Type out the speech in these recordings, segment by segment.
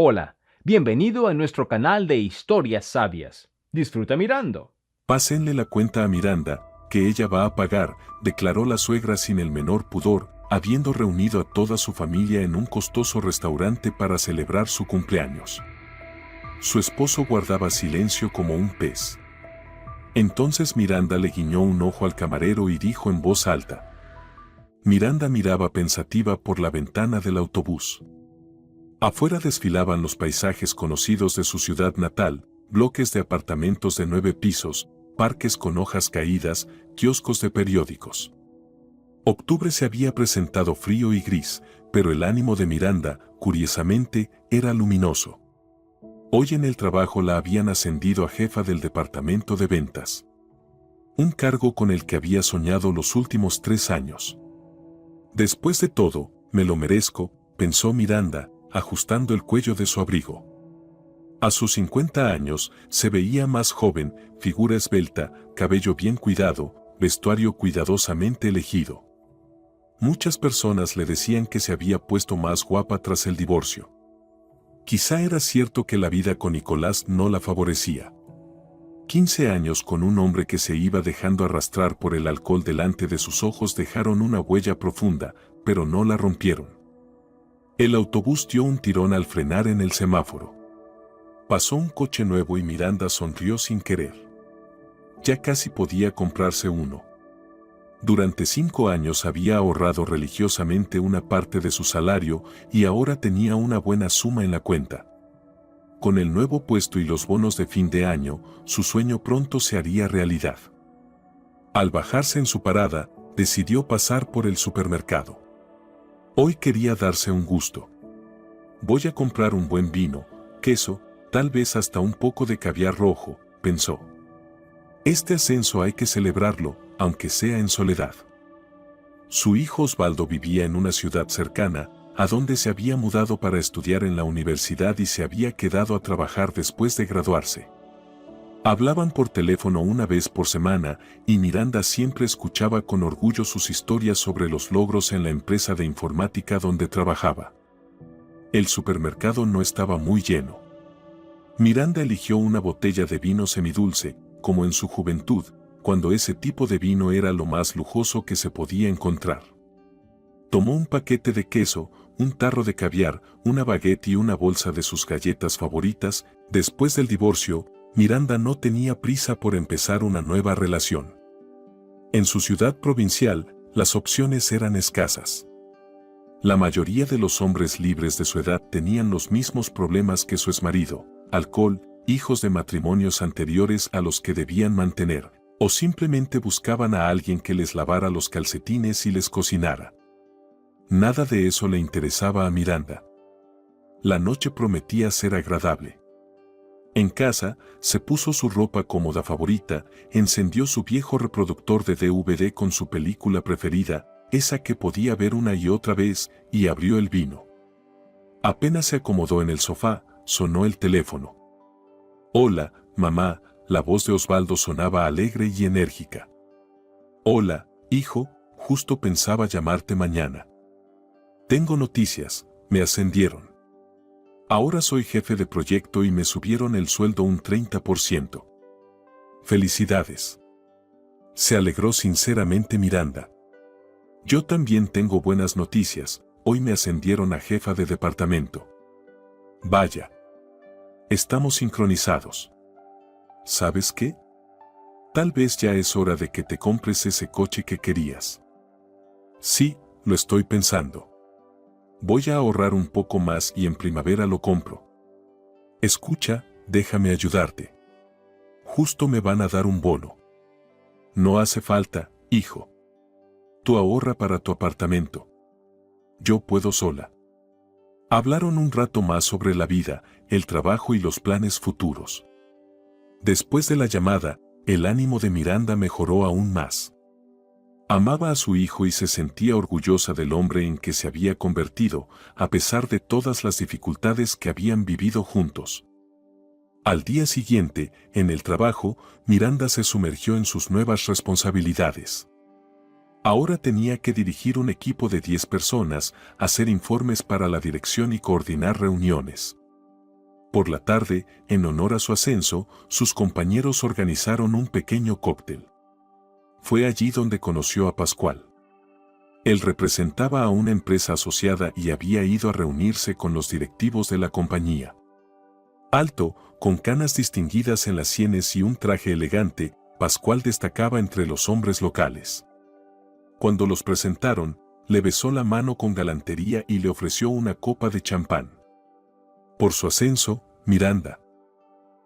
Hola, bienvenido a nuestro canal de historias sabias. Disfruta mirando. Pásenle la cuenta a Miranda, que ella va a pagar, declaró la suegra sin el menor pudor, habiendo reunido a toda su familia en un costoso restaurante para celebrar su cumpleaños. Su esposo guardaba silencio como un pez. Entonces Miranda le guiñó un ojo al camarero y dijo en voz alta. Miranda miraba pensativa por la ventana del autobús. Afuera desfilaban los paisajes conocidos de su ciudad natal, bloques de apartamentos de 9 pisos, parques con hojas caídas, kioscos de periódicos. Octubre se había presentado frío y gris, pero el ánimo de Miranda, curiosamente, era luminoso. Hoy en el trabajo la habían ascendido a jefa del departamento de ventas. Un cargo con el que había soñado los últimos 3 años. Después de todo, me lo merezco, pensó Miranda, ajustando el cuello de su abrigo. A sus 50 años, se veía más joven, figura esbelta, cabello bien cuidado, vestuario cuidadosamente elegido. Muchas personas le decían que se había puesto más guapa tras el divorcio. Quizá era cierto que la vida con Nicolás no la favorecía. 15 años con un hombre que se iba dejando arrastrar por el alcohol delante de sus ojos dejaron una huella profunda, pero no la rompieron. El autobús dio un tirón al frenar en el semáforo. Pasó un coche nuevo y Miranda sonrió sin querer. Ya casi podía comprarse uno. Durante 5 años había ahorrado religiosamente una parte de su salario y ahora tenía una buena suma en la cuenta. Con el nuevo puesto y los bonos de fin de año, su sueño pronto se haría realidad. Al bajarse en su parada, decidió pasar por el supermercado. Hoy quería darse un gusto. Voy a comprar un buen vino, queso, tal vez hasta un poco de caviar rojo, pensó. Este ascenso hay que celebrarlo, aunque sea en soledad. Su hijo Osvaldo vivía en una ciudad cercana, a donde se había mudado para estudiar en la universidad y se había quedado a trabajar después de graduarse. Hablaban por teléfono una vez por semana y Miranda siempre escuchaba con orgullo sus historias sobre los logros en la empresa de informática donde trabajaba. El supermercado no estaba muy lleno. Miranda eligió una botella de vino semidulce, como en su juventud, cuando ese tipo de vino era lo más lujoso que se podía encontrar. Tomó un paquete de queso, un tarro de caviar, una baguette y una bolsa de sus galletas favoritas. Después del divorcio, Miranda no tenía prisa por empezar una nueva relación. En su ciudad provincial, las opciones eran escasas. La mayoría de los hombres libres de su edad tenían los mismos problemas que su exmarido: alcohol, hijos de matrimonios anteriores a los que debían mantener, o simplemente buscaban a alguien que les lavara los calcetines y les cocinara. Nada de eso le interesaba a Miranda. La noche prometía ser agradable. En casa, se puso su ropa cómoda favorita, encendió su viejo reproductor de DVD con su película preferida, esa que podía ver una y otra vez, y abrió el vino. Apenas se acomodó en el sofá, sonó el teléfono. «Hola, mamá», la voz de Osvaldo sonaba alegre y enérgica. «Hola, hijo, justo pensaba llamarte mañana. Tengo noticias, me ascendieron. Ahora soy jefe de proyecto y me subieron el sueldo un 30%. Felicidades». Se alegró sinceramente Miranda. «Yo también tengo buenas noticias, hoy me ascendieron a jefa de departamento». «Vaya. Estamos sincronizados. ¿Sabes qué? Tal vez ya es hora de que te compres ese coche que querías». «Sí, lo estoy pensando. Voy a ahorrar un poco más y en primavera lo compro». «Escucha, déjame ayudarte. Justo me van a dar un bono». «No hace falta, hijo. Tú ahorra para tu apartamento. Yo puedo sola». Hablaron un rato más sobre la vida, el trabajo y los planes futuros. Después de la llamada, el ánimo de Miranda mejoró aún más. Amaba a su hijo y se sentía orgullosa del hombre en que se había convertido, a pesar de todas las dificultades que habían vivido juntos. Al día siguiente, en el trabajo, Miranda se sumergió en sus nuevas responsabilidades. Ahora tenía que dirigir un equipo de 10 personas, hacer informes para la dirección y coordinar reuniones. Por la tarde, en honor a su ascenso, sus compañeros organizaron un pequeño cóctel. Fue allí donde conoció a Pascual. Él representaba a una empresa asociada y había ido a reunirse con los directivos de la compañía. Alto, con canas distinguidas en las sienes y un traje elegante, Pascual destacaba entre los hombres locales. Cuando los presentaron, le besó la mano con galantería y le ofreció una copa de champán. Por su ascenso, Miranda.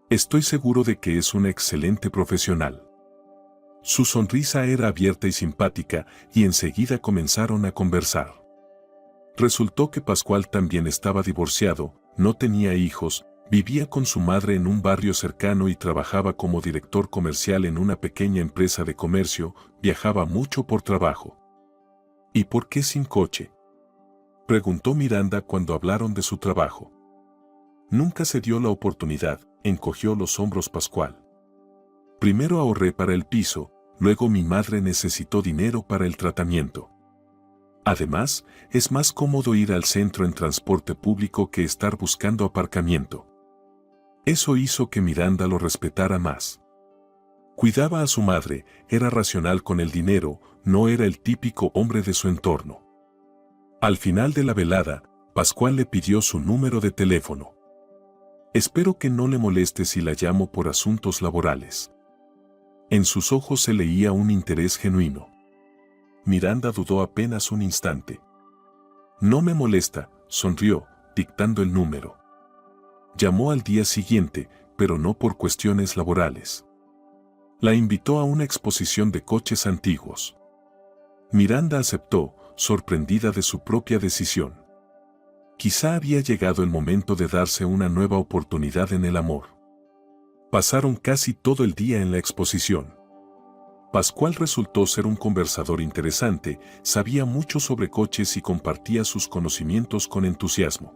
Estoy seguro de que es una excelente profesional. Su sonrisa era abierta y simpática, y enseguida comenzaron a conversar. Resultó que Pascual también estaba divorciado, no tenía hijos, vivía con su madre en un barrio cercano y trabajaba como director comercial en una pequeña empresa de comercio, viajaba mucho por trabajo. ¿Y por qué sin coche?, preguntó Miranda cuando hablaron de su trabajo. Nunca se dio la oportunidad, encogió los hombros Pascual. Primero ahorré para el piso, luego mi madre necesitó dinero para el tratamiento. Además, es más cómodo ir al centro en transporte público que estar buscando aparcamiento. Eso hizo que Miranda lo respetara más. Cuidaba a su madre, era racional con el dinero, no era el típico hombre de su entorno. Al final de la velada, Pascual le pidió su número de teléfono. Espero que no le moleste si la llamo por asuntos laborales. En sus ojos se leía un interés genuino. Miranda dudó apenas un instante. No me molesta, sonrió, dictando el número. Llamó al día siguiente, pero no por cuestiones laborales. La invitó a una exposición de coches antiguos. Miranda aceptó, sorprendida de su propia decisión. Quizá había llegado el momento de darse una nueva oportunidad en el amor. Pasaron casi todo el día en la exposición. Pascual resultó ser un conversador interesante, sabía mucho sobre coches y compartía sus conocimientos con entusiasmo.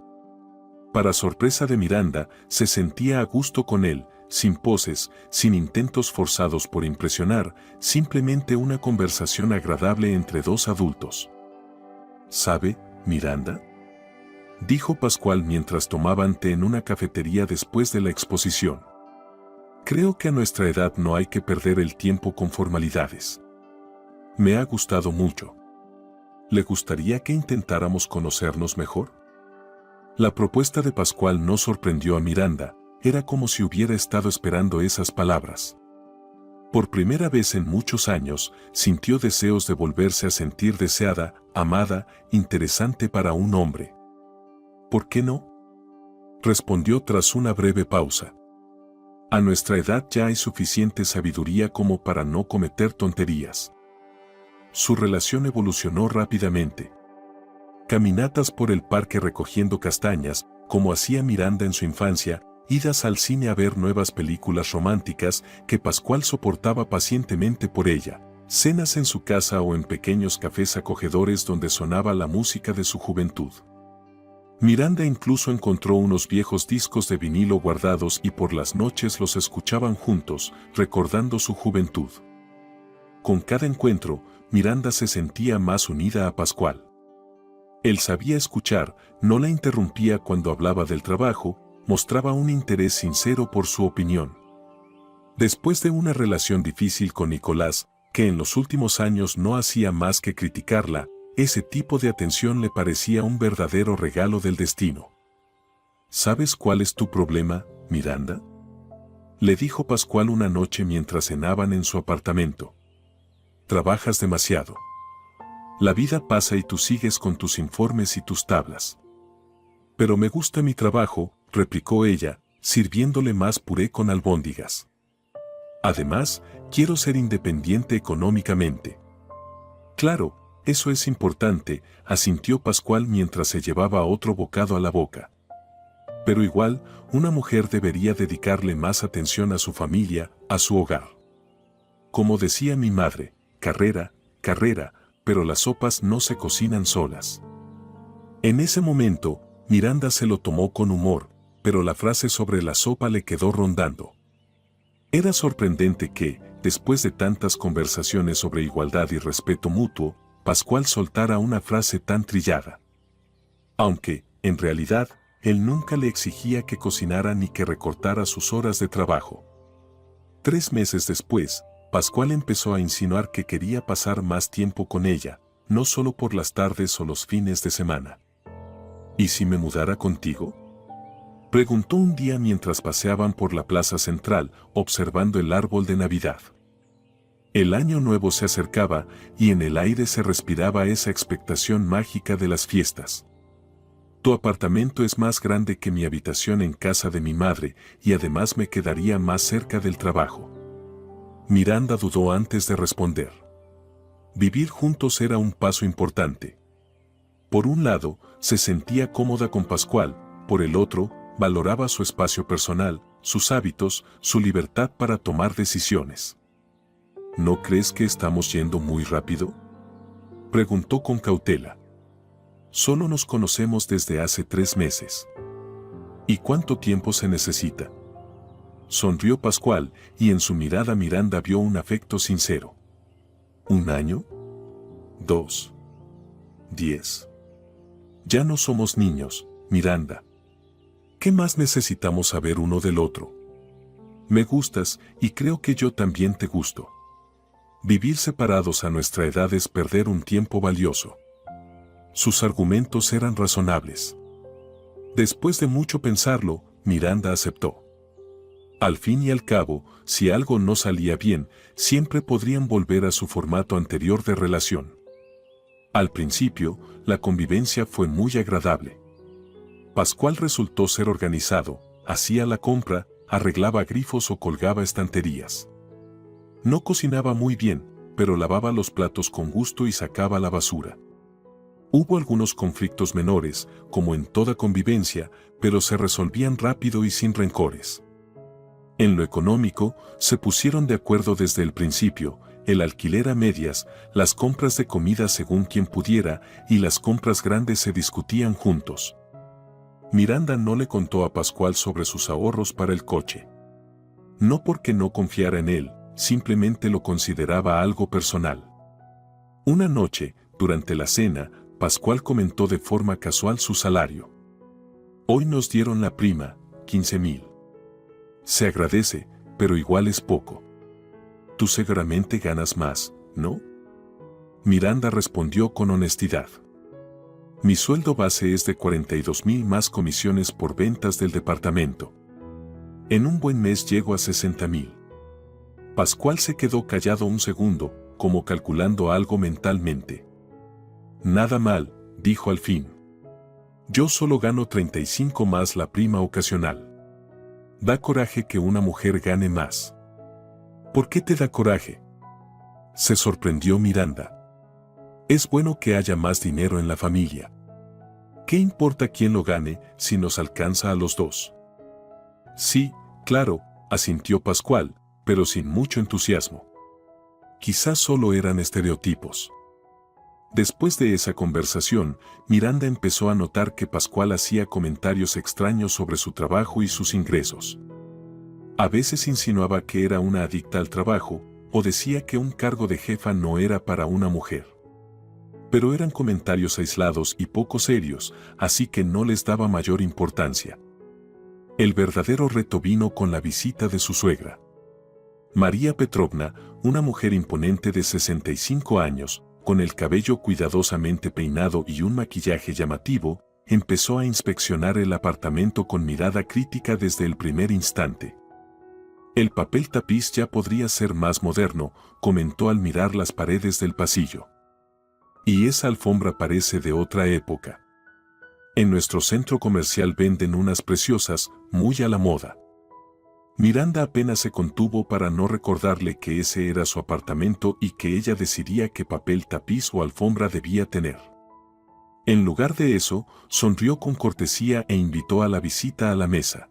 Para sorpresa de Miranda, se sentía a gusto con él, sin poses, sin intentos forzados por impresionar, simplemente una conversación agradable entre dos adultos. ¿Sabe, Miranda?, dijo Pascual mientras tomaban té en una cafetería después de la exposición. Creo que a nuestra edad no hay que perder el tiempo con formalidades. Me ha gustado mucho. ¿Le gustaría que intentáramos conocernos mejor? La propuesta de Pascual no sorprendió a Miranda, era como si hubiera estado esperando esas palabras. Por primera vez en muchos años, sintió deseos de volverse a sentir deseada, amada, interesante para un hombre. ¿Por qué no?, respondió tras una breve pausa. A nuestra edad ya hay suficiente sabiduría como para no cometer tonterías. Su relación evolucionó rápidamente. Caminatas por el parque recogiendo castañas, como hacía Miranda en su infancia, idas al cine a ver nuevas películas románticas que Pascual soportaba pacientemente por ella, cenas en su casa o en pequeños cafés acogedores donde sonaba la música de su juventud. Miranda incluso encontró unos viejos discos de vinilo guardados y por las noches los escuchaban juntos, recordando su juventud. Con cada encuentro, Miranda se sentía más unida a Pascual. Él sabía escuchar, no la interrumpía cuando hablaba del trabajo, mostraba un interés sincero por su opinión. Después de una relación difícil con Nicolás, que en los últimos años no hacía más que criticarla, ese tipo de atención le parecía un verdadero regalo del destino. ¿Sabes cuál es tu problema, Miranda?, le dijo Pascual una noche mientras cenaban en su apartamento. Trabajas demasiado. La vida pasa y tú sigues con tus informes y tus tablas. Pero me gusta mi trabajo, replicó ella, sirviéndole más puré con albóndigas. Además, quiero ser independiente económicamente. Claro, eso es importante, asintió Pascual mientras se llevaba otro bocado a la boca. Pero igual, una mujer debería dedicarle más atención a su familia, a su hogar. Como decía mi madre, carrera, carrera, pero las sopas no se cocinan solas. En ese momento, Miranda se lo tomó con humor, pero la frase sobre la sopa le quedó rondando. Era sorprendente que, después de tantas conversaciones sobre igualdad y respeto mutuo, Pascual soltara una frase tan trillada. Aunque, en realidad, Él nunca le exigía que cocinara ni que recortara sus horas de trabajo. 3 meses después, Pascual empezó a insinuar que quería pasar más tiempo con ella, no solo por las tardes o los fines de semana. ¿Y si me mudara contigo?, preguntó un día mientras paseaban por la plaza central, observando el árbol de Navidad. El año nuevo se acercaba y en el aire se respiraba esa expectación mágica de las fiestas. Tu apartamento es más grande que mi habitación en casa de mi madre y además me quedaría más cerca del trabajo. Miranda dudó antes de responder. Vivir juntos era un paso importante. Por un lado, se sentía cómoda con Pascual, por el otro, valoraba su espacio personal, sus hábitos, su libertad para tomar decisiones. ¿No crees que estamos yendo muy rápido?, preguntó con cautela. Solo nos conocemos desde hace 3 meses. ¿Y cuánto tiempo se necesita?, sonrió Pascual, y en su mirada Miranda vio un afecto sincero. ¿1 año? 2. 10. Ya no somos niños, Miranda. ¿Qué más necesitamos saber uno del otro? Me gustas y creo que yo también te gusto. Vivir separados a nuestra edad es perder un tiempo valioso. Sus argumentos eran razonables. Después de mucho pensarlo, Miranda aceptó. Al fin y al cabo, si algo no salía bien, siempre podrían volver a su formato anterior de relación. Al principio, la convivencia fue muy agradable. Pascual resultó ser organizado, hacía la compra, arreglaba grifos o colgaba estanterías. No cocinaba muy bien, pero lavaba los platos con gusto y sacaba la basura. Hubo algunos conflictos menores, como en toda convivencia, pero se resolvían rápido y sin rencores. En lo económico, se pusieron de acuerdo desde el principio, el alquiler a medias, las compras de comida según quien pudiera y las compras grandes se discutían juntos. Miranda no le contó a Pascual sobre sus ahorros para el coche. No porque no confiara en él, simplemente lo consideraba algo personal. Una noche, durante la cena, Pascual comentó de forma casual su salario. Hoy nos dieron la prima, 15,000. Se agradece, pero igual es poco. Tú seguramente ganas más, ¿no? Miranda respondió con honestidad. Mi sueldo base es de 42,000 más comisiones por ventas del departamento. En un buen mes llego a 60,000. Pascual se quedó callado un segundo, como calculando algo mentalmente. Nada mal, dijo al fin. Yo solo gano 35 más la prima ocasional. Da coraje que una mujer gane más. ¿Por qué te da coraje?, se sorprendió Miranda. Es bueno que haya más dinero en la familia. ¿Qué importa quién lo gane si nos alcanza a los dos? Sí, claro, asintió Pascual, pero sin mucho entusiasmo. Quizás solo eran estereotipos. Después de esa conversación, Miranda empezó a notar que Pascual hacía comentarios extraños sobre su trabajo y sus ingresos. A veces insinuaba que era una adicta al trabajo, o decía que un cargo de jefa no era para una mujer. Pero eran comentarios aislados y poco serios, así que no les daba mayor importancia. El verdadero reto vino con la visita de su suegra. María Petrovna, una mujer imponente de 65 años, con el cabello cuidadosamente peinado y un maquillaje llamativo, empezó a inspeccionar el apartamento con mirada crítica desde el primer instante. El papel tapiz ya podría ser más moderno, comentó al mirar las paredes del pasillo. Y esa alfombra parece de otra época. En nuestro centro comercial venden unas preciosas, muy a la moda. Miranda apenas se contuvo para no recordarle que ese era su apartamento y que ella decidía qué papel tapiz o alfombra debía tener. En lugar de eso, sonrió con cortesía e invitó a la visita a la mesa.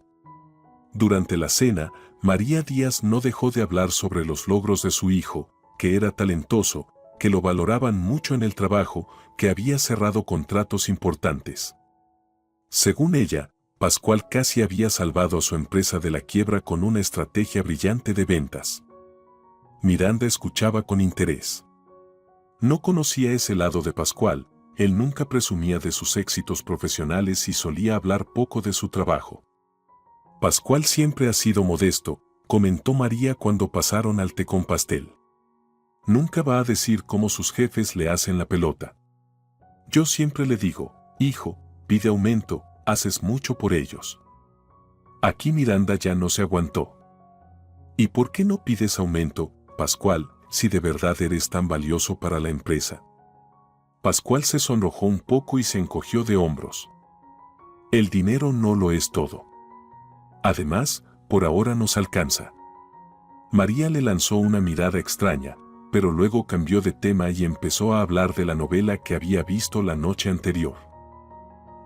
Durante la cena, María Díaz no dejó de hablar sobre los logros de su hijo, que era talentoso, que lo valoraban mucho en el trabajo, que había cerrado contratos importantes. Según ella, Pascual casi había salvado a su empresa de la quiebra con una estrategia brillante de ventas. Miranda escuchaba con interés. No conocía ese lado de Pascual, Él nunca presumía de sus éxitos profesionales y solía hablar poco de su trabajo. Pascual siempre ha sido modesto, comentó María cuando pasaron al té con pastel. Nunca va a decir cómo sus jefes le hacen la pelota. Yo siempre le digo, hijo, pide aumento, haces mucho por ellos. Aquí Miranda ya no se aguantó. ¿Y por qué no pides aumento, Pascual, si de verdad eres tan valioso para la empresa? Pascual se sonrojó un poco y se encogió de hombros. El dinero no lo es todo. Además, por ahora nos alcanza. María le lanzó una mirada extraña, pero luego cambió de tema y empezó a hablar de la novela que había visto la noche anterior.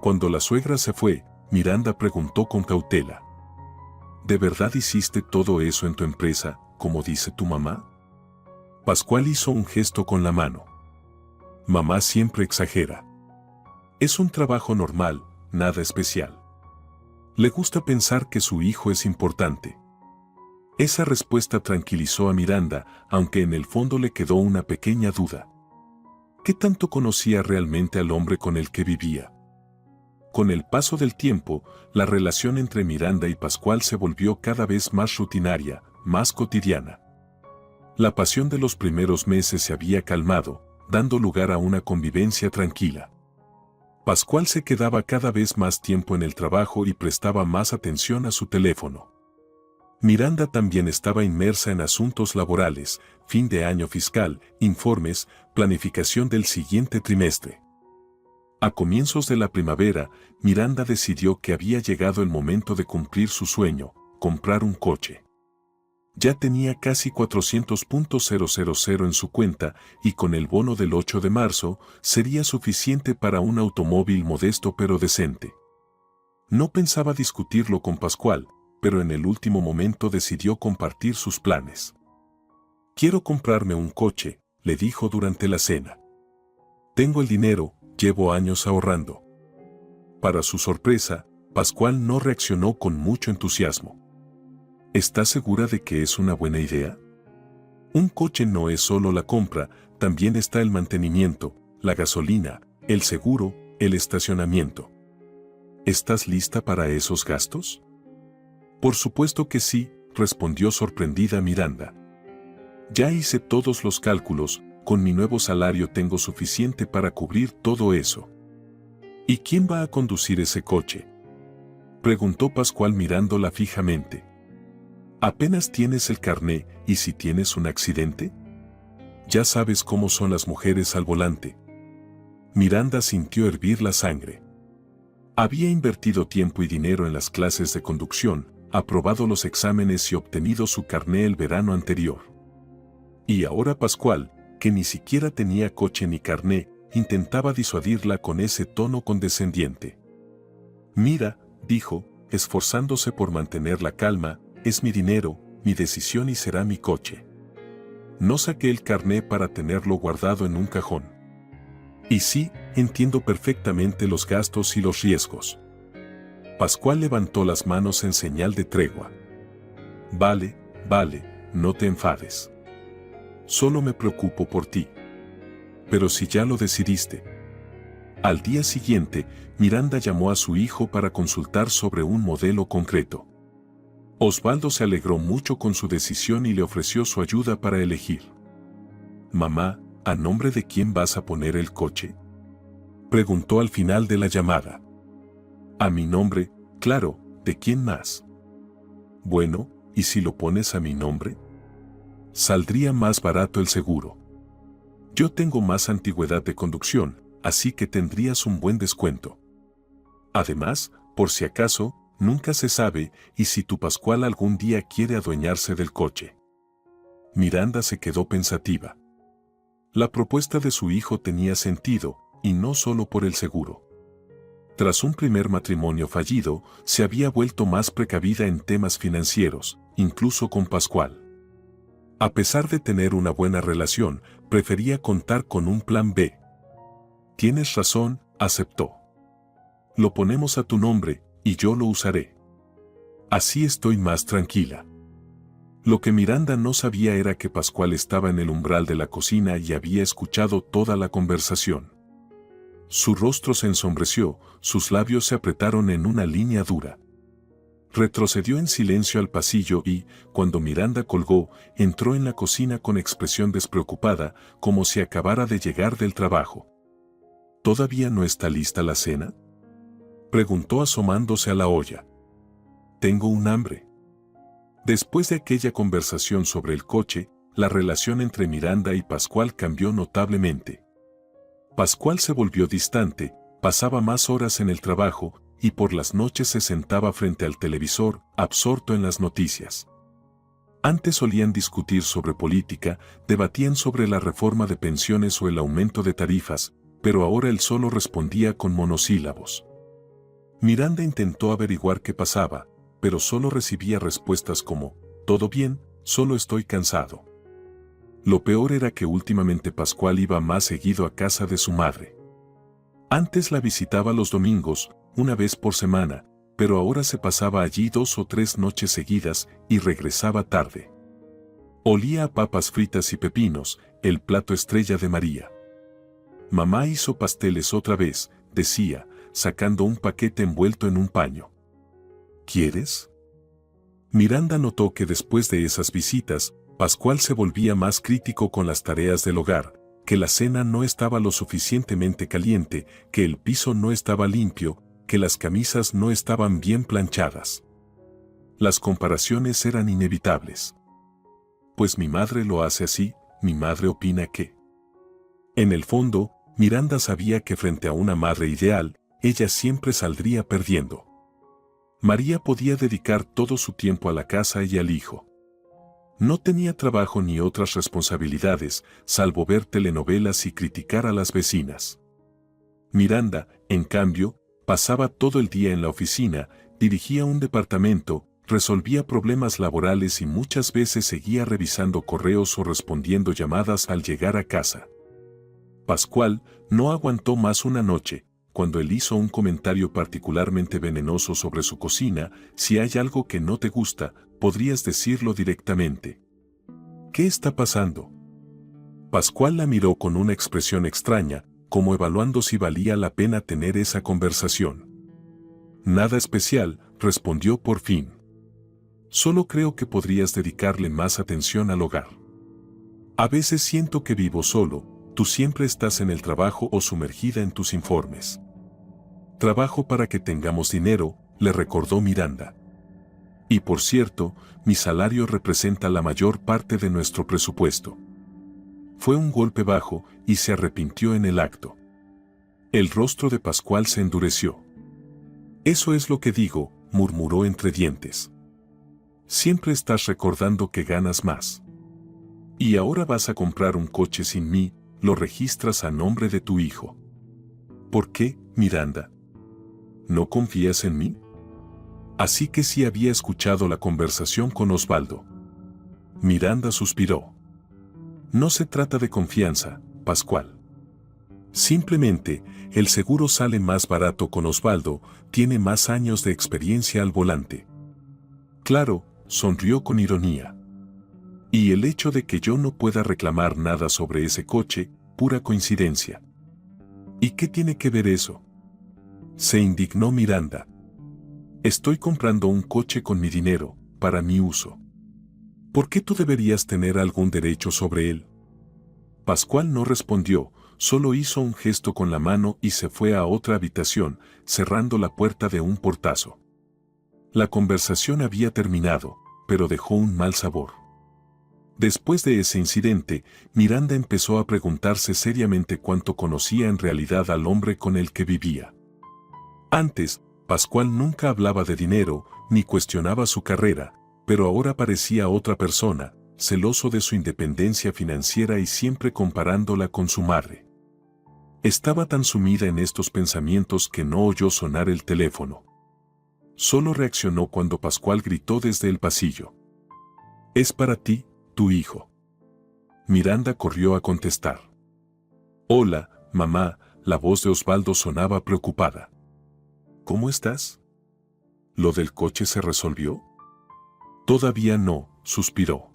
Cuando la suegra se fue, Miranda preguntó con cautela: ¿de verdad hiciste todo eso en tu empresa, como dice tu mamá? Pascual hizo un gesto con la mano. Mamá siempre exagera. Es un trabajo normal, nada especial. Le gusta pensar que su hijo es importante. Esa respuesta tranquilizó a Miranda, aunque en el fondo le quedó una pequeña duda. ¿Qué tanto conocía realmente al hombre con el que vivía? Con el paso del tiempo, la relación entre Miranda y Pascual se volvió cada vez más rutinaria, más cotidiana. La pasión de los primeros meses se había calmado, dando lugar a una convivencia tranquila. Pascual se quedaba cada vez más tiempo en el trabajo y prestaba más atención a su teléfono. Miranda también estaba inmersa en asuntos laborales, fin de año fiscal, informes, planificación del siguiente trimestre. A comienzos de la primavera, Miranda decidió que había llegado el momento de cumplir su sueño, comprar un coche. Ya tenía casi 400.000 en su cuenta y con el bono del 8 de marzo sería suficiente para un automóvil modesto pero decente. No pensaba discutirlo con Pascual, pero en el último momento decidió compartir sus planes. «Quiero comprarme un coche», le dijo durante la cena. «Tengo el dinero, llevo años ahorrando». Para su sorpresa, Pascual no reaccionó con mucho entusiasmo. ¿Estás segura de que es una buena idea? Un coche no es solo la compra, también está el mantenimiento, la gasolina, el seguro, el estacionamiento. ¿Estás lista para esos gastos? Por supuesto que sí, respondió sorprendida Miranda. Ya hice todos los cálculos, con mi nuevo salario tengo suficiente para cubrir todo eso. ¿Y quién va a conducir ese coche?, preguntó Pascual mirándola fijamente. Apenas tienes el carné, ¿y si tienes un accidente? Ya sabes cómo son las mujeres al volante. Miranda sintió hervir la sangre. Había invertido tiempo y dinero en las clases de conducción, aprobado los exámenes y obtenido su carné el verano anterior. Y ahora Pascual, que ni siquiera tenía coche ni carné, intentaba disuadirla con ese tono condescendiente. «Mira», dijo, esforzándose por mantener la calma, «es mi dinero, mi decisión y será mi coche. No saqué el carné para tenerlo guardado en un cajón. Y sí, entiendo perfectamente los gastos y los riesgos». Pascual levantó las manos en señal de tregua. «Vale, no te enfades. Solo me preocupo por ti. Pero si ya lo decidiste». Al día siguiente, Miranda llamó a su hijo para consultar sobre un modelo concreto. Osvaldo se alegró mucho con su decisión y le ofreció su ayuda para elegir. «Mamá, ¿a nombre de quién vas a poner el coche?», preguntó al final de la llamada. «A mi nombre, claro, ¿de quién más?». «Bueno, ¿y si lo pones a mi nombre?». «Saldría más barato el seguro. Yo tengo más antigüedad de conducción, así que tendrías un buen descuento. Además, por si acaso, nunca se sabe, y si tu Pascual algún día quiere adueñarse del coche». Miranda se quedó pensativa. La propuesta de su hijo tenía sentido, y no solo por el seguro. Tras un primer matrimonio fallido, se había vuelto más precavida en temas financieros, incluso con Pascual. A pesar de tener una buena relación, prefería contar con un plan B. «Tienes razón», aceptó. «Lo ponemos a tu nombre, y yo lo usaré. Así estoy más tranquila». Lo que Miranda no sabía era que Pascual estaba en el umbral de la cocina y había escuchado toda la conversación. Su rostro se ensombreció, sus labios se apretaron en una línea dura. Retrocedió en silencio al pasillo y, cuando Miranda colgó, entró en la cocina con expresión despreocupada, como si acabara de llegar del trabajo. ¿Todavía no está lista la cena?, preguntó asomándose a la olla. Tengo un hambre. Después de aquella conversación sobre el coche, la relación entre Miranda y Pascual cambió notablemente. Pascual se volvió distante, pasaba más horas en el trabajo, y por las noches se sentaba frente al televisor, absorto en las noticias. Antes solían discutir sobre política, debatían sobre la reforma de pensiones o el aumento de tarifas, pero ahora él solo respondía con monosílabos. Miranda intentó averiguar qué pasaba, pero solo recibía respuestas como, «Todo bien, solo estoy cansado». Lo peor era que últimamente Pascual iba más seguido a casa de su madre. Antes la visitaba los domingos, una vez por semana, pero ahora se pasaba allí 2 o 3 noches seguidas y regresaba tarde. Olía a papas fritas y pepinos, el plato estrella de María. «Mamá hizo pasteles otra vez», decía, sacando un paquete envuelto en un paño. ¿Quieres? Miranda notó que después de esas visitas, Pascual se volvía más crítico con las tareas del hogar, que la cena no estaba lo suficientemente caliente, que el piso no estaba limpio, que las camisas no estaban bien planchadas. Las comparaciones eran inevitables. Pues mi madre lo hace así, mi madre opina que. En el fondo, Miranda sabía que frente a una madre ideal, ella siempre saldría perdiendo. María podía dedicar todo su tiempo a la casa y al hijo. No tenía trabajo ni otras responsabilidades, salvo ver telenovelas y criticar a las vecinas. Miranda, en cambio, pasaba todo el día en la oficina, dirigía un departamento, resolvía problemas laborales y muchas veces seguía revisando correos o respondiendo llamadas al llegar a casa. Pascual no aguantó más una noche, cuando él hizo un comentario particularmente venenoso sobre su cocina. «Si hay algo que no te gusta, podrías decirlo directamente». «¿Qué está pasando?». Pascual la miró con una expresión extraña, como evaluando si valía la pena tener esa conversación. «Nada especial», respondió por fin. «Solo creo que podrías dedicarle más atención al hogar. A veces siento que vivo solo, tú siempre estás en el trabajo o sumergida en tus informes». «Trabajo para que tengamos dinero», le recordó Miranda. «Y por cierto, mi salario representa la mayor parte de nuestro presupuesto». Fue un golpe bajo y se arrepintió en el acto. El rostro de Pascual se endureció. «Eso es lo que digo», murmuró entre dientes. «Siempre estás recordando que ganas más. Y ahora vas a comprar un coche sin mí, lo registras a nombre de tu hijo». «¿Por qué, Miranda? ¿No confías en mí?». Así que sí había escuchado la conversación con Osvaldo. Miranda suspiró. «No se trata de confianza, Pascual. Simplemente, el seguro sale más barato con Osvaldo, tiene más años de experiencia al volante». «Claro», sonrió con ironía. «Y el hecho de que yo no pueda reclamar nada sobre ese coche, pura coincidencia». «¿Y qué tiene que ver eso?». Se indignó Miranda. «Estoy comprando un coche con mi dinero, para mi uso. ¿Por qué tú deberías tener algún derecho sobre él?». Pascual no respondió, solo hizo un gesto con la mano y se fue a otra habitación, cerrando la puerta de un portazo. La conversación había terminado, pero dejó un mal sabor. Después de ese incidente, Miranda empezó a preguntarse seriamente cuánto conocía en realidad al hombre con el que vivía. Antes, Pascual nunca hablaba de dinero, ni cuestionaba su carrera, pero ahora parecía otra persona, celoso de su independencia financiera y siempre comparándola con su madre. Estaba tan sumida en estos pensamientos que no oyó sonar el teléfono. Solo reaccionó cuando Pascual gritó desde el pasillo. «Es para ti, tu hijo». Miranda corrió a contestar. «Hola, mamá», la voz de Osvaldo sonaba preocupada. «¿Cómo estás? ¿Lo del coche se resolvió?». «Todavía no», suspiró.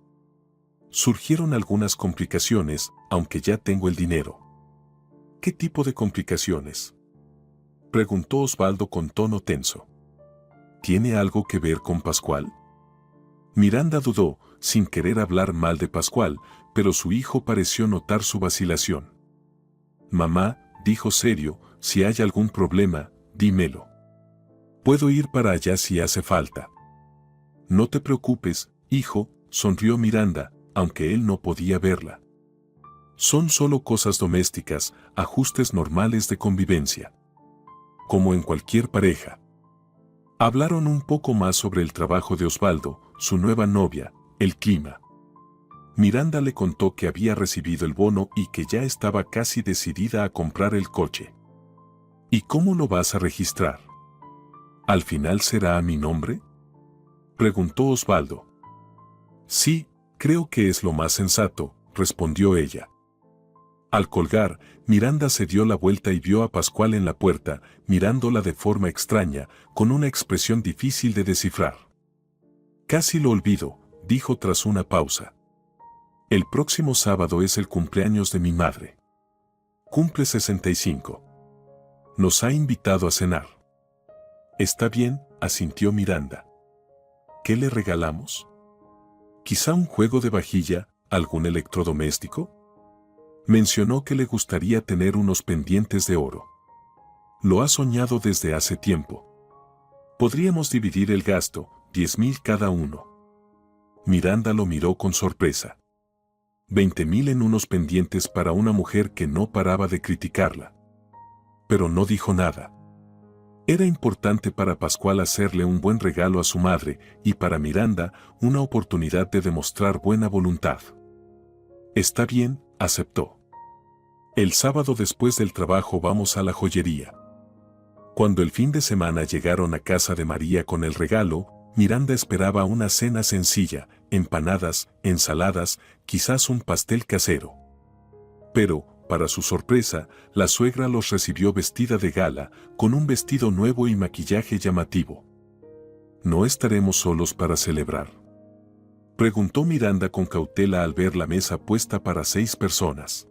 «Surgieron algunas complicaciones, aunque ya tengo el dinero». qué tipo de complicaciones?, preguntó Osvaldo con tono tenso. ¿Tiene algo que ver con Pascual? Miranda dudó, sin querer hablar mal de Pascual, pero su hijo pareció notar su vacilación. Mamá, dijo serio, si hay algún problema, dímelo. Puedo ir para allá si hace falta. No te preocupes, hijo, sonrió Miranda, aunque él no podía verla. Son solo cosas domésticas, ajustes normales de convivencia. Como en cualquier pareja. Hablaron un poco más sobre el trabajo de Osvaldo, su nueva novia, el clima. Miranda le contó que había recibido el bono y que ya estaba casi decidida a comprar el coche. ¿Y cómo lo vas a registrar? ¿Al final será a mi nombre?, preguntó Osvaldo. Sí, creo que es lo más sensato, respondió ella. Al colgar, Miranda se dio la vuelta y vio a Pascual en la puerta, mirándola de forma extraña, con una expresión difícil de descifrar. Casi lo olvido, dijo tras una pausa. El próximo sábado es el cumpleaños de mi madre. Cumple 65. Nos ha invitado a cenar. Está bien, asintió Miranda. ¿Qué le regalamos? ¿Quizá un juego de vajilla, algún electrodoméstico? Mencionó que le gustaría tener unos pendientes de oro. Lo ha soñado desde hace tiempo. Podríamos dividir el gasto, 10,000 cada uno. Miranda lo miró con sorpresa. 20,000 en unos pendientes para una mujer que no paraba de criticarla. Pero no dijo nada. Era importante para Pascual hacerle un buen regalo a su madre y para Miranda una oportunidad de demostrar buena voluntad. Está bien, aceptó. El sábado después del trabajo vamos a la joyería. Cuando el fin de semana llegaron a casa de María con el regalo, Miranda esperaba una cena sencilla, empanadas, ensaladas, quizás un pastel casero. Pero, para su sorpresa, la suegra los recibió vestida de gala, con un vestido nuevo y maquillaje llamativo. ¿No estaremos solos para celebrar?, preguntó Miranda con cautela al ver la mesa puesta para 6 personas.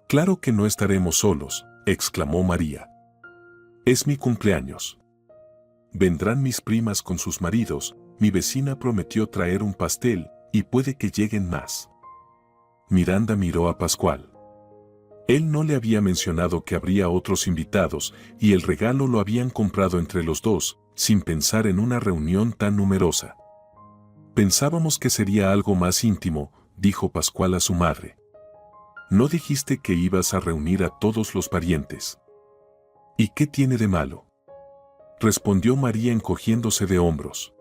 Claro que no estaremos solos, exclamó María. Es mi cumpleaños. Vendrán mis primas con sus maridos, mi vecina prometió traer un pastel, y puede que lleguen más. Miranda miró a Pascual. Él no le había mencionado que habría otros invitados, y el regalo lo habían comprado entre los dos, sin pensar en una reunión tan numerosa. Pensábamos que sería algo más íntimo, dijo Pascual a su madre. No dijiste que ibas a reunir a todos los parientes. ¿Y qué tiene de malo?, respondió María encogiéndose de hombros.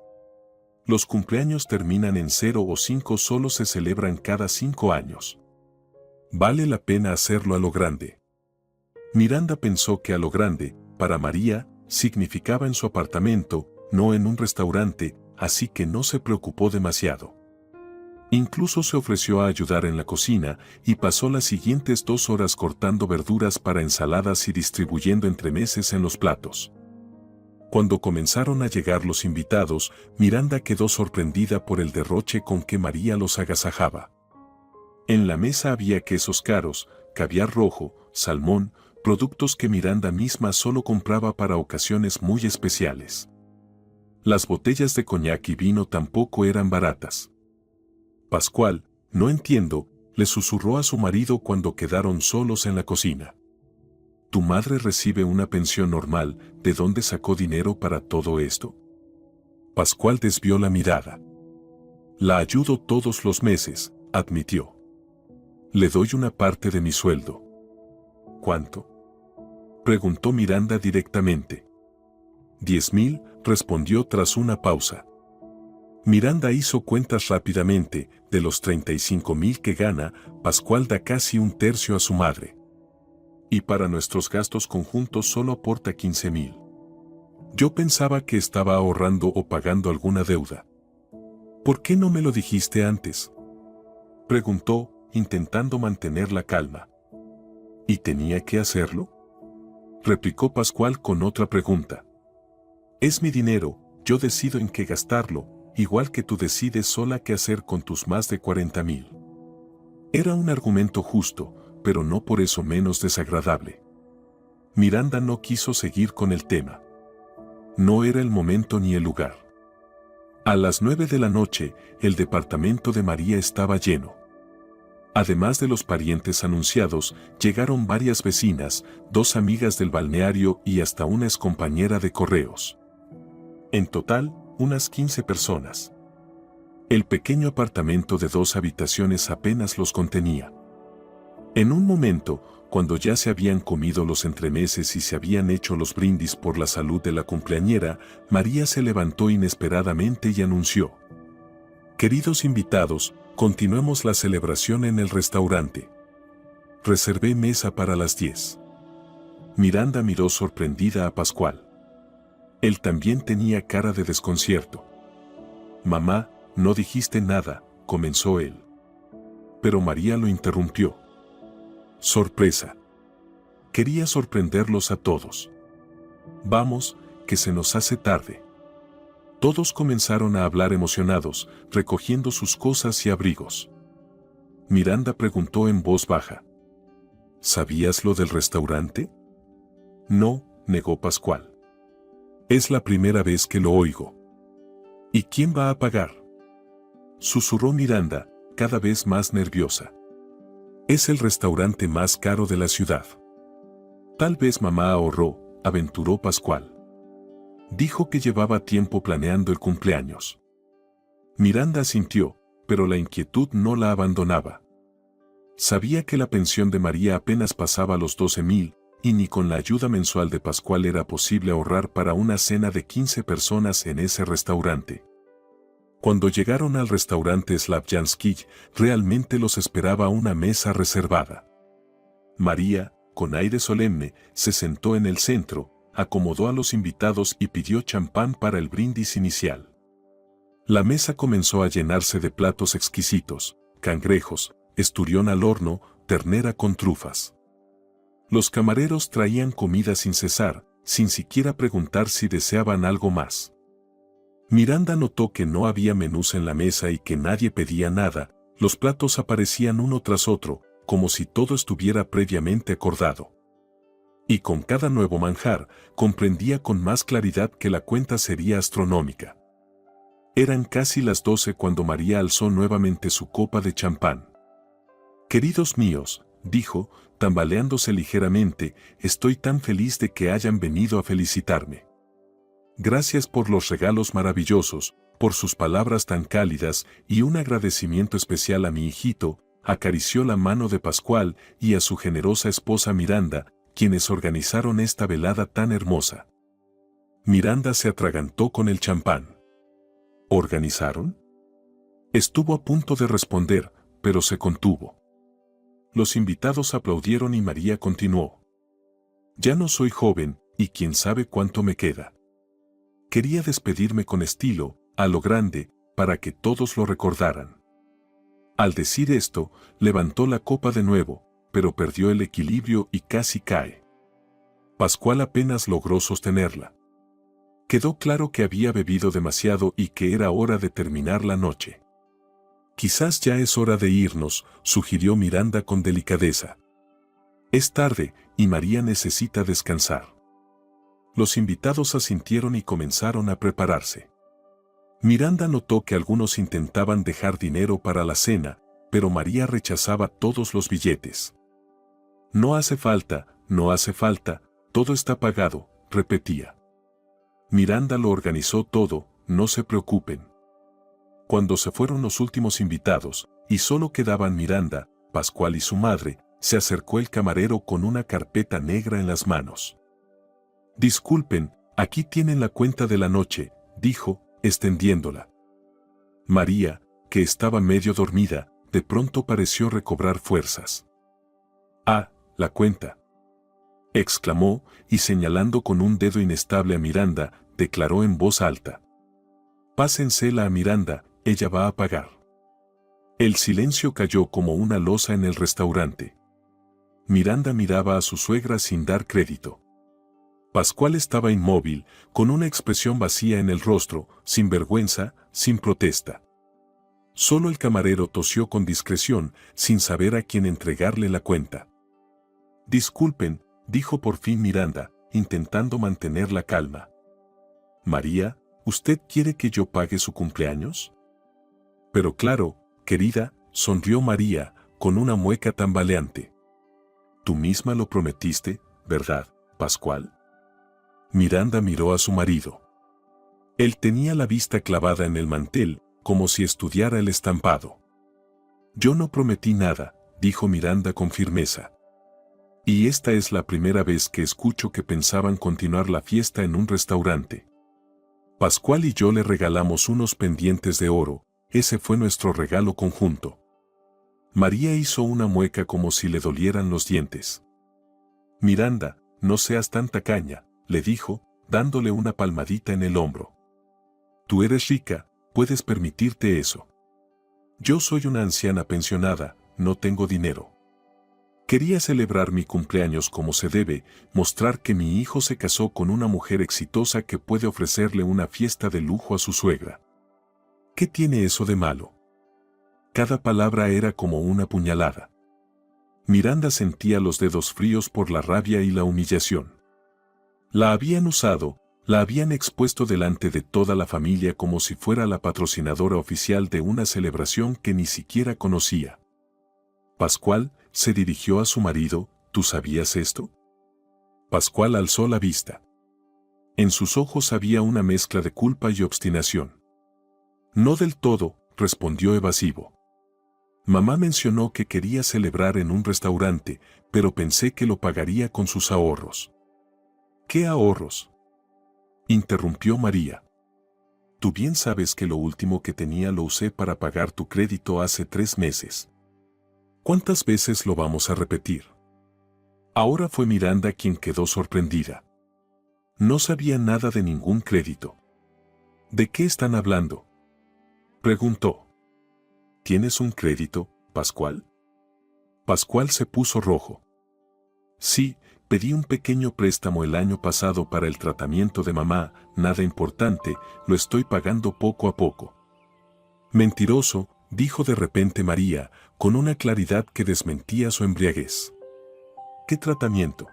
Los cumpleaños terminan en 0 o 5, solo se celebran cada 5 años. Vale la pena hacerlo a lo grande. Miranda pensó que a lo grande, para María, significaba en su apartamento, no en un restaurante, así que no se preocupó demasiado. Incluso se ofreció a ayudar en la cocina y pasó las siguientes 2 horas cortando verduras para ensaladas y distribuyendo entremeses en los platos. Cuando comenzaron a llegar los invitados, Miranda quedó sorprendida por el derroche con que María los agasajaba. En la mesa había quesos caros, caviar rojo, salmón, productos que Miranda misma solo compraba para ocasiones muy especiales. Las botellas de coñac y vino tampoco eran baratas. Pascual, no entiendo, le susurró a su marido cuando quedaron solos en la cocina. ¿Tu madre recibe una pensión normal? ¿De dónde sacó dinero para todo esto? Pascual desvió la mirada. La ayudo todos los meses, admitió. Le doy una parte de mi sueldo. ¿Cuánto?, preguntó Miranda directamente. 10,000, respondió tras una pausa. Miranda hizo cuentas rápidamente. De los 35,000 que gana, Pascual da casi un tercio a su madre. Y para nuestros gastos conjuntos solo aporta 15,000. Yo pensaba que estaba ahorrando o pagando alguna deuda. ¿Por qué no me lo dijiste antes?, preguntó, intentando mantener la calma. ¿Y tenía que hacerlo?, replicó Pascual con otra pregunta. Es mi dinero, yo decido en qué gastarlo, igual que tú decides sola qué hacer con tus más de 40,000. Era un argumento justo, pero no por eso menos desagradable. Miranda no quiso seguir con el tema. No era el momento ni el lugar. A las 9 de la noche, el departamento de María estaba lleno. Además de los parientes anunciados, llegaron varias vecinas, 2 amigas del balneario y hasta una excompañera de correos. En total, unas 15 personas. El pequeño apartamento de 2 habitaciones apenas los contenía. En un momento, cuando ya se habían comido los entremeses y se habían hecho los brindis por la salud de la cumpleañera, María se levantó inesperadamente y anunció: «Queridos invitados, continuemos la celebración en el restaurante. Reservé mesa para las 10». Miranda miró sorprendida a Pascual. Él también tenía cara de desconcierto. «Mamá, no dijiste nada», comenzó él. Pero María lo interrumpió. «Sorpresa. Quería sorprenderlos a todos. Vamos, que se nos hace tarde». Todos comenzaron a hablar emocionados, recogiendo sus cosas y abrigos. Miranda preguntó en voz baja: «¿Sabías lo del restaurante?». «No», negó Pascual. «Es la primera vez que lo oigo». «¿Y quién va a pagar?», susurró Miranda, cada vez más nerviosa. «Es el restaurante más caro de la ciudad». «Tal vez mamá ahorró», aventuró Pascual. Dijo que llevaba tiempo planeando el cumpleaños. Miranda asintió, pero la inquietud no la abandonaba. Sabía que la pensión de María apenas pasaba los 12,000, y ni con la ayuda mensual de Pascual era posible ahorrar para una cena de 15 personas en ese restaurante. Cuando llegaron al restaurante Slavjanski, realmente los esperaba una mesa reservada. María, con aire solemne, se sentó en el centro, acomodó a los invitados y pidió champán para el brindis inicial. La mesa comenzó a llenarse de platos exquisitos: cangrejos, esturión al horno, ternera con trufas. Los camareros traían comida sin cesar, sin siquiera preguntar si deseaban algo más. Miranda notó que no había menús en la mesa y que nadie pedía nada. Los platos aparecían uno tras otro, como si todo estuviera previamente acordado. Y con cada nuevo manjar, comprendía con más claridad que la cuenta sería astronómica. Eran casi las 12 cuando María alzó nuevamente su copa de champán. «Queridos míos», dijo, tambaleándose ligeramente, «estoy tan feliz de que hayan venido a felicitarme. Gracias por los regalos maravillosos, por sus palabras tan cálidas y un agradecimiento especial a mi hijito». Acarició la mano de Pascual y a su generosa esposa Miranda, quienes organizaron esta velada tan hermosa. Miranda se atragantó con el champán. ¿Organizaron? Estuvo a punto de responder, pero se contuvo. Los invitados aplaudieron y María continuó: «Ya no soy joven, y quién sabe cuánto me queda. Quería despedirme con estilo, a lo grande, para que todos lo recordaran». Al decir esto, levantó la copa de nuevo, pero perdió el equilibrio y casi cae. Pascual apenas logró sostenerla. Quedó claro que había bebido demasiado y que era hora de terminar la noche. «Quizás ya es hora de irnos», sugirió Miranda con delicadeza. «Es tarde, y María necesita descansar». Los invitados asintieron y comenzaron a prepararse. Miranda notó que algunos intentaban dejar dinero para la cena, pero María rechazaba todos los billetes. «No hace falta, no hace falta, todo está pagado», repetía. Miranda lo organizó todo, no se preocupen. Cuando se fueron los últimos invitados, y solo quedaban Miranda, Pascual y su madre, se acercó el camarero con una carpeta negra en las manos. «Disculpen, aquí tienen la cuenta de la noche», dijo, extendiéndola. María, que estaba medio dormida, de pronto pareció recobrar fuerzas. «Ah, la cuenta», exclamó, y señalando con un dedo inestable a Miranda, declaró en voz alta: «Pásensela a Miranda, ella va a pagar». El silencio cayó como una losa en el restaurante. Miranda miraba a su suegra sin dar crédito. Pascual estaba inmóvil, con una expresión vacía en el rostro, sin vergüenza, sin protesta. Solo el camarero tosió con discreción, sin saber a quién entregarle la cuenta. Disculpen, dijo por fin Miranda, intentando mantener la calma. María, ¿usted quiere que yo pague su cumpleaños? Pero claro, querida, sonrió María, con una mueca tambaleante. Tú misma lo prometiste, ¿verdad, Pascual? Miranda miró a su marido. Él tenía la vista clavada en el mantel, como si estudiara el estampado. Yo no prometí nada, dijo Miranda con firmeza. Y esta es la primera vez que escucho que pensaban continuar la fiesta en un restaurante. Pascual y yo le regalamos unos pendientes de oro, ese fue nuestro regalo conjunto. María hizo una mueca como si le dolieran los dientes. Miranda, no seas tan tacaña, le dijo, dándole una palmadita en el hombro. Tú eres rica, puedes permitirte eso. Yo soy una anciana pensionada, no tengo dinero. Quería celebrar mi cumpleaños como se debe, mostrar que mi hijo se casó con una mujer exitosa que puede ofrecerle una fiesta de lujo a su suegra. ¿Qué tiene eso de malo? Cada palabra era como una puñalada. Miranda sentía los dedos fríos por la rabia y la humillación. La habían usado, la habían expuesto delante de toda la familia como si fuera la patrocinadora oficial de una celebración que ni siquiera conocía. Pascual se dirigió a su marido, ¿tú sabías esto? Pascual alzó la vista. En sus ojos había una mezcla de culpa y obstinación. No del todo, respondió evasivo. Mamá mencionó que quería celebrar en un restaurante, pero pensé que lo pagaría con sus ahorros. ¿Qué ahorros?, interrumpió María. Tú bien sabes que lo último que tenía lo usé para pagar tu crédito hace 3 meses. ¿Cuántas veces lo vamos a repetir? Ahora fue Miranda quien quedó sorprendida. No sabía nada de ningún crédito. ¿De qué están hablando?, preguntó. ¿Tienes un crédito, Pascual? Pascual se puso rojo. Sí, pedí un pequeño préstamo el año pasado para el tratamiento de mamá, nada importante, lo estoy pagando poco a poco. Mentiroso, dijo de repente María, con una claridad que desmentía su embriaguez. ¿Qué tratamiento?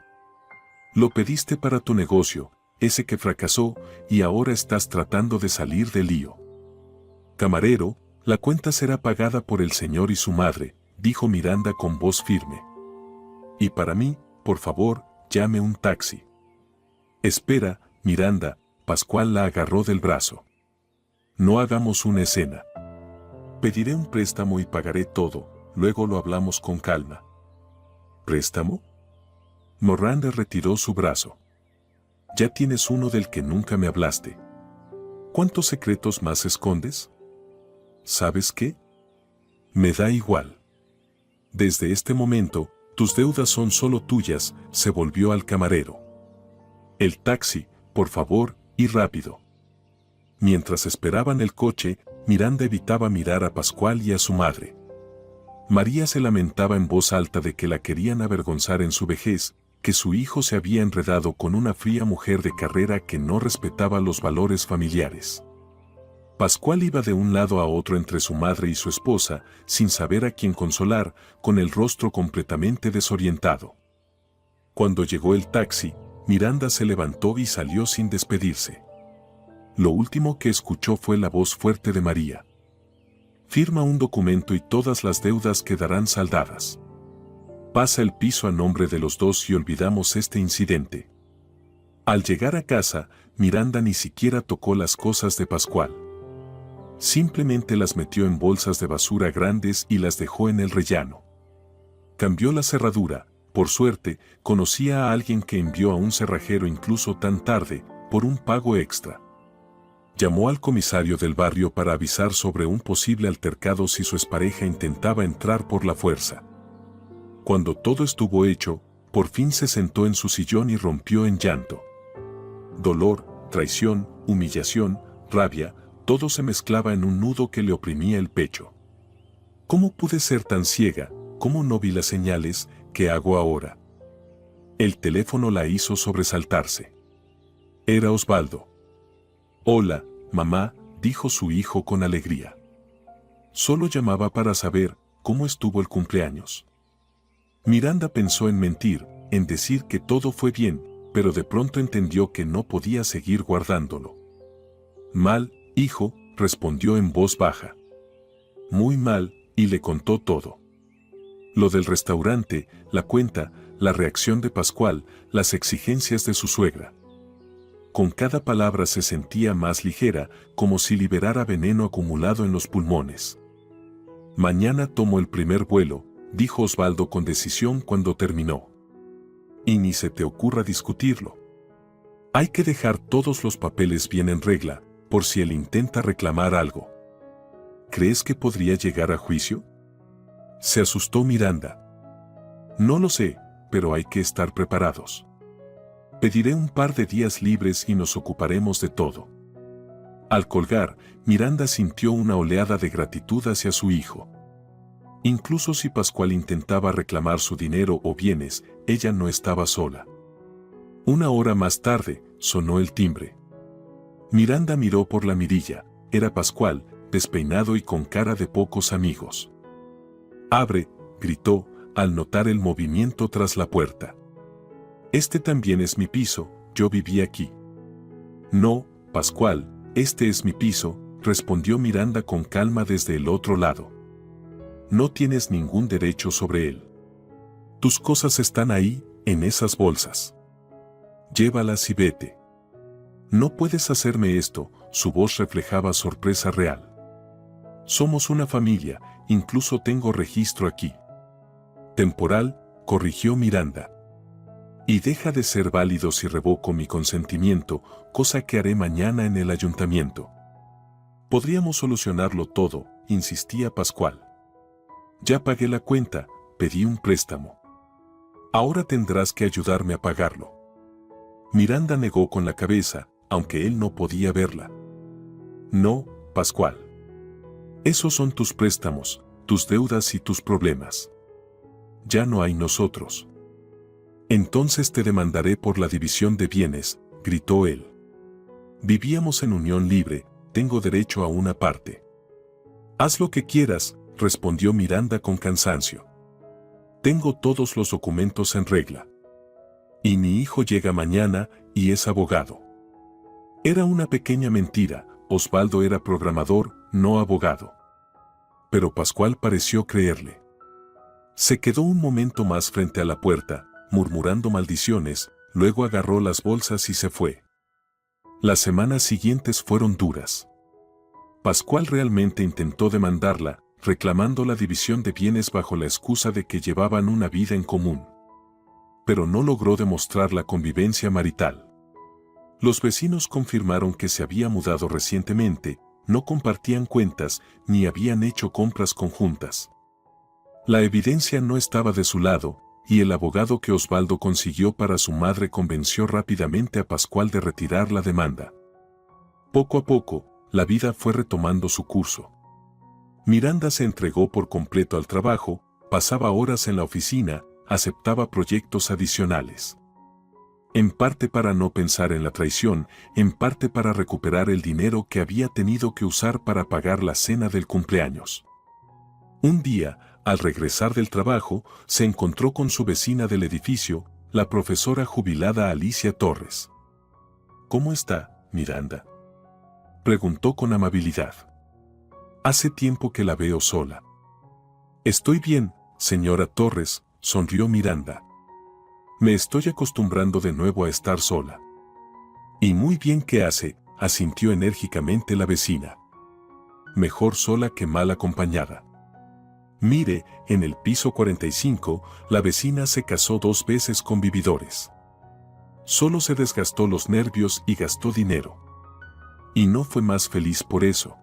Lo pediste para tu negocio, ese que fracasó, y ahora estás tratando de salir del lío. Camarero, la cuenta será pagada por el señor y su madre, dijo Miranda con voz firme. Y para mí, por favor, llame un taxi. Espera, Miranda, Pascual la agarró del brazo. No hagamos una escena. Pediré un préstamo y pagaré todo, luego lo hablamos con calma. ¿Préstamo? Miranda retiró su brazo. Ya tienes uno del que nunca me hablaste. ¿Cuántos secretos más escondes? ¿Sabes qué? Me da igual. Desde este momento, tus deudas son solo tuyas, se volvió al camarero. El taxi, por favor, y rápido. Mientras esperaban el coche, Miranda evitaba mirar a Pascual y a su madre. María se lamentaba en voz alta de que la querían avergonzar en su vejez, que su hijo se había enredado con una fría mujer de carrera que no respetaba los valores familiares. Pascual iba de un lado a otro entre su madre y su esposa, sin saber a quién consolar, con el rostro completamente desorientado. Cuando llegó el taxi, Miranda se levantó y salió sin despedirse. Lo último que escuchó fue la voz fuerte de María. Firma un documento y todas las deudas quedarán saldadas. Pasa el piso a nombre de los dos y olvidamos este incidente. Al llegar a casa, Miranda ni siquiera tocó las cosas de Pascual. Simplemente las metió en bolsas de basura grandes y las dejó en el rellano. Cambió la cerradura, por suerte, conocía a alguien que envió a un cerrajero incluso tan tarde, por un pago extra. Llamó al comisario del barrio para avisar sobre un posible altercado si su expareja intentaba entrar por la fuerza. Cuando todo estuvo hecho, por fin se sentó en su sillón y rompió en llanto. Dolor, traición, humillación, rabia, todo se mezclaba en un nudo que le oprimía el pecho. ¿Cómo pude ser tan ciega? ¿Cómo no vi las señales? ¿Qué hago ahora? El teléfono la hizo sobresaltarse. Era Osvaldo. Hola, mamá, dijo su hijo con alegría. Solo llamaba para saber cómo estuvo el cumpleaños. Miranda pensó en mentir, en decir que todo fue bien, pero de pronto entendió que no podía seguir guardándolo. Mal, hijo, respondió en voz baja. Muy mal, y le contó todo. Lo del restaurante, la cuenta, la reacción de Pascual, las exigencias de su suegra. Con cada palabra se sentía más ligera, como si liberara veneno acumulado en los pulmones. Mañana tomo el primer vuelo, dijo Osvaldo con decisión cuando terminó. Y ni se te ocurra discutirlo. Hay que dejar todos los papeles bien en regla, por si él intenta reclamar algo. ¿Crees que podría llegar a juicio? Se asustó Miranda. No lo sé, pero hay que estar preparados. Pediré un par de días libres y nos ocuparemos de todo. Al colgar, Miranda sintió una oleada de gratitud hacia su hijo. Incluso si Pascual intentaba reclamar su dinero o bienes, ella no estaba sola. Una hora más tarde, sonó el timbre. Miranda miró por la mirilla. Era Pascual, despeinado y con cara de pocos amigos. «Abre», gritó, al notar el movimiento tras la puerta. «Este también es mi piso, yo viví aquí». «No, Pascual, este es mi piso», respondió Miranda con calma desde el otro lado. «No tienes ningún derecho sobre él. Tus cosas están ahí, en esas bolsas. Llévalas y vete». «No puedes hacerme esto», su voz reflejaba sorpresa real. «Somos una familia, incluso tengo registro aquí». «Temporal», corrigió Miranda. «Y deja de ser válido si revoco mi consentimiento, cosa que haré mañana en el ayuntamiento». «Podríamos solucionarlo todo», insistía Pascual. «Ya pagué la cuenta, pedí un préstamo. Ahora tendrás que ayudarme a pagarlo». Miranda negó con la cabeza, aunque él no podía verla. «No, Pascual. Esos son tus préstamos, tus deudas y tus problemas. Ya no hay nosotros». «Entonces te demandaré por la división de bienes», gritó él. «Vivíamos en unión libre, tengo derecho a una parte». «Haz lo que quieras», respondió Miranda con cansancio. «Tengo todos los documentos en regla. Y mi hijo llega mañana y es abogado». Era una pequeña mentira, Osvaldo era programador, no abogado. Pero Pascual pareció creerle. Se quedó un momento más frente a la puerta, murmurando maldiciones, luego agarró las bolsas y se fue. Las semanas siguientes fueron duras. Pascual realmente intentó demandarla, reclamando la división de bienes bajo la excusa de que llevaban una vida en común. Pero no logró demostrar la convivencia marital. Los vecinos confirmaron que se había mudado recientemente, no compartían cuentas ni habían hecho compras conjuntas. La evidencia no estaba de su lado, y el abogado que Osvaldo consiguió para su madre convenció rápidamente a Pascual de retirar la demanda. Poco a poco, la vida fue retomando su curso. Miranda se entregó por completo al trabajo, pasaba horas en la oficina, aceptaba proyectos adicionales. En parte para no pensar en la traición, en parte para recuperar el dinero que había tenido que usar para pagar la cena del cumpleaños. Un día, al regresar del trabajo, se encontró con su vecina del edificio, la profesora jubilada Alicia Torres. «¿Cómo está, Miranda?», preguntó con amabilidad. «Hace tiempo que la veo sola». «Estoy bien, señora Torres», sonrió Miranda. «Me estoy acostumbrando de nuevo a estar sola». «Y muy bien que hace», asintió enérgicamente la vecina. «Mejor sola que mal acompañada». Mire, en el piso 45, la vecina se casó 2 veces con vividores. Solo se desgastó los nervios y gastó dinero. Y no fue más feliz por eso.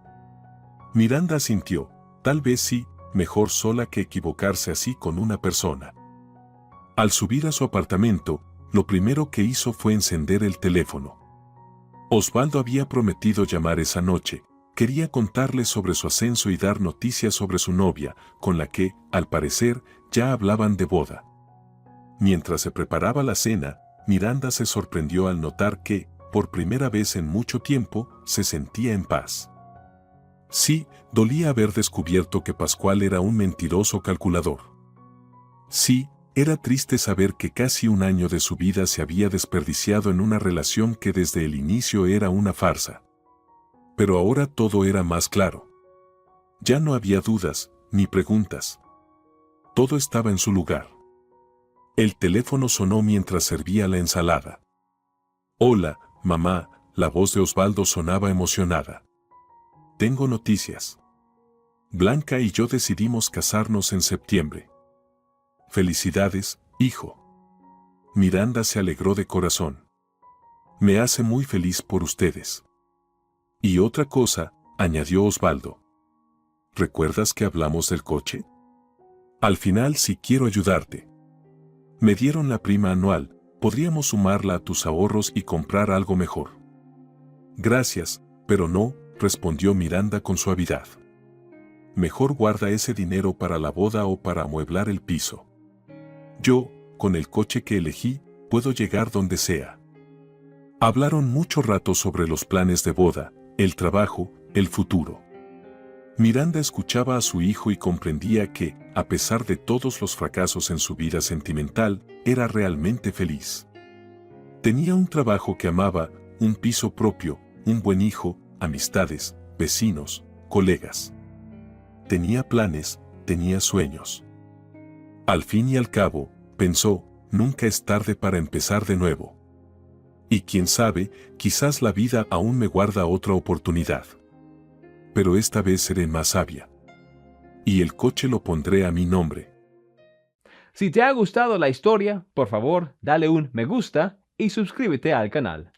Miranda asintió, tal vez sí, mejor sola que equivocarse así con una persona. Al subir a su apartamento, lo primero que hizo fue encender el teléfono. Osvaldo había prometido llamar esa noche. Quería contarle sobre su ascenso y dar noticias sobre su novia, con la que, al parecer, ya hablaban de boda. Mientras se preparaba la cena, Miranda se sorprendió al notar que, por primera vez en mucho tiempo, se sentía en paz. Sí, dolía haber descubierto que Pascual era un mentiroso calculador. Sí, Era triste saber que casi un año de su vida se había desperdiciado en una relación que desde el inicio era una farsa. Pero ahora todo era más claro. Ya no había dudas, ni preguntas. Todo estaba en su lugar. El teléfono sonó mientras servía la ensalada. Hola, mamá, la voz de Osvaldo sonaba emocionada. Tengo noticias. Blanca y yo decidimos casarnos en septiembre. Felicidades, hijo. Miranda se alegró de corazón. Me hace muy feliz por ustedes. Y otra cosa, añadió Osvaldo. ¿Recuerdas que hablamos del coche? Al final sí quiero ayudarte. Me dieron la prima anual, podríamos sumarla a tus ahorros y comprar algo mejor. Gracias, pero no, respondió Miranda con suavidad. Mejor guarda ese dinero para la boda o para amueblar el piso. Yo, con el coche que elegí, puedo llegar donde sea. Hablaron mucho rato sobre los planes de boda, el trabajo, el futuro. Miranda escuchaba a su hijo y comprendía que, a pesar de todos los fracasos en su vida sentimental, era realmente feliz. Tenía un trabajo que amaba, un piso propio, un buen hijo, amistades, vecinos, colegas. Tenía planes, tenía sueños. Al fin y al cabo, pensó, nunca es tarde para empezar de nuevo. Y quién sabe, quizás la vida aún me guarda otra oportunidad. Pero esta vez seré más sabia. Y el coche lo pondré a mi nombre. Si te ha gustado la historia, por favor, dale un me gusta y suscríbete al canal.